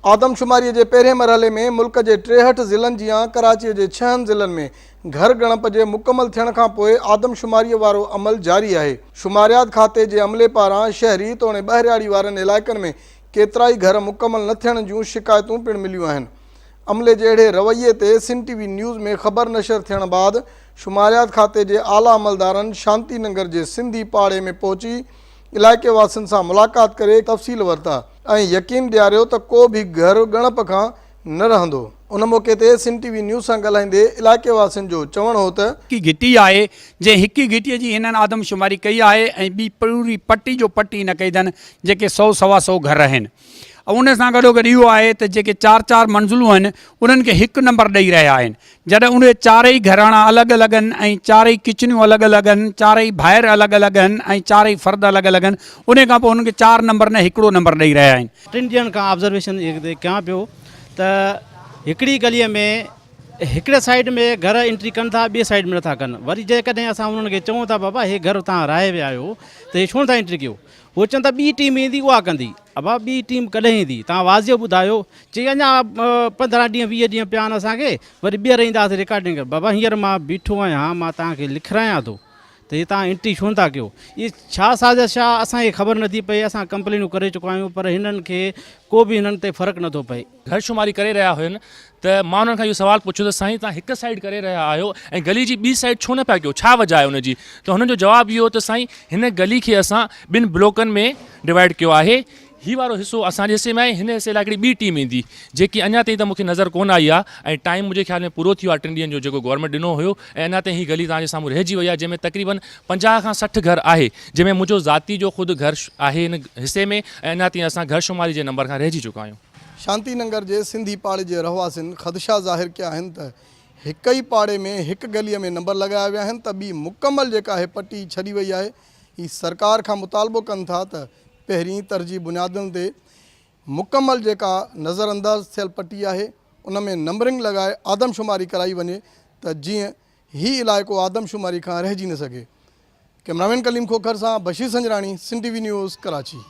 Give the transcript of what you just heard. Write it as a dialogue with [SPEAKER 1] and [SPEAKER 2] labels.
[SPEAKER 1] आदमशुमारी के पहिरें मरहले में मुल्क के 63 ज़िलनि जियां कराची के 6 ज़िलनि में घर गणप के मुकम्मल थियण खां पोइ आदमशुमारी वारो अमल जारी है। शुमारियात खाते के अमले पारां शहरी तोड़े बहरियाड़ी वारनि इलाइक़नि में केतराई घर मुकम्मल न थियण जूं शिकायतूं पिण मिलियूं आहिनि। अमले के अहिड़े रवैये ते सिंध टीवी न्यूज़ में ख़बर नशर थियण बाद शुमारियात खाते के आला अमलदारनि शांति नगर के सिंधी पाड़े में पहुंची इलाइक़े वासियुनि सां मुलाक़ात करे तफ़सील वरता ऐं यकीन ॾियारियो त को भी घर गणप खां न रहंदो। उन मौके ते सिंध टीवी न्यूज़ सां ॻाल्हाईंदे इलाइक़े वासियुनि जो चवणु हो त
[SPEAKER 2] की घिटी आहे जे हिकु घिटीअ जी हिननि आदमशुमारी कई आहे ऐं ॿी पूरी पट्टी जो पट्टी न कई अथनि जेके 100 सवा 100 घर आहिनि। उन सां गॾोगॾु इहो आहे त जेके 4-4 मंज़िलूं आहिनि उन्हनि खे हिकु नंबर ॾेई रहिया आहिनि, जॾहिं उन चारई घराणा अलॻि अलॻि आहिनि ऐं चारई किचनियूं अलॻि अलॻि आहिनि, चारई ॿाहिरि अलॻि अलॻि आहिनि ऐं चारई फ़र्द अलॻि अलॻि आहिनि। उन खां पोइ उन्हनि खे 4 नंबर न हिकिड़ो नंबर ॾेई रहिया आहिनि।
[SPEAKER 3] 3 ॾींहंनि खां ऑब्जर्वेशन कयां पियो त हिकिड़ी गलीअ में हिकिड़े साइड में घर एंट्री कनि था, ॿिए साइड में नथा कनि। वरी जेकॾहिं असां उन्हनि खे चऊं था बाबा हे घर तव्हां रहे विया आहियो त हे छो नथा एंट्री कयो, उहो चवनि था ॿी टीम ईंदी उहा कंदी। अबा ॿी टीम कॾहिं ईंदी, तव्हां वाज़ियो ॿुधायो। चई अञा 15 ॾींहं 20 ॾींहं पिया आहिनि असांखे, वरी ॿीहर ईंदासीं रिकॉर्डिंग कर। बाबा हींअर मां बीठो आहियां, मां तव्हांखे लिखायां थो त हे तव्हां एंट्री छो नथा कयो। इहे छा साज़िश आहे असांखे ख़बर नथी पए। असां कंप्लेनूं करे चुका आहियूं पर हिननि खे को बि हिननि ते फ़र्क़ु नथो पए।
[SPEAKER 4] घर शुमारी करे रहिया हुअनि त मां उन्हनि खां इहो सवाल पुछियो त साईं तव्हां हिकु साइड करे रहिया आहियो ऐं गली जी ॿी साइड छो न पिया कयो, छा वजह आहे हुनजी? त हुननि जो जवाबु इहो त साईं हिन गली खे असां 2 ब्लॉकनि में डिवाइड कयो आहे। हीउ वारो हिसो असांजे हिसे में आहे, हिन हिसे लाइ हिकिड़ी ॿी टीम ईंदी जेकी अञा ताईं त मूंखे नज़र कोन आई आहे ऐं टाइम मुंहिंजे ख़्याल में पूरो थियो आहे 3 ॾींहंनि जो जेको गवर्नमेंट ॾिनो हुयो ऐं अञा ताईं हीअ गली तव्हांजे साम्हूं रहिजी वई आहे जंहिंमें तक़रीबन 50 खां 60 घर आहे, जंहिंमें मुंहिंजो ज़ाती जो ख़ुदि घर आहे हिन हिसे में ऐं अञा ताईं असां घर शुमारी जे नंबर खां रहिजी चुका आहियूं।
[SPEAKER 1] शांति नगर के सिंधी पाड़े के रहवासिन ख़दशा ज़ाहिर किया आहिनि त हिक ही पाड़े में हिक गलीअ में नंबर लगाया विया आहिनि त ॿी मुकम्मल जेका है पट्टी छॾी वई आहे। ही सरकार खां मुतालबो कनि था त पहिरीं तरजीह बुनियादुनि ते मुकम्मल जेका नज़रअंदाज थियल पट्टी आहे उन में नंबरिंग लगाए आदमशुमारी कराई वञे त जीअं ही इलाइक़ो आदमशुमारी खां रहिजी न सघे। कैमरामैन कलीम खोखर सां बशीर संजराणी, सिंध टीवी न्यूज़, कराची।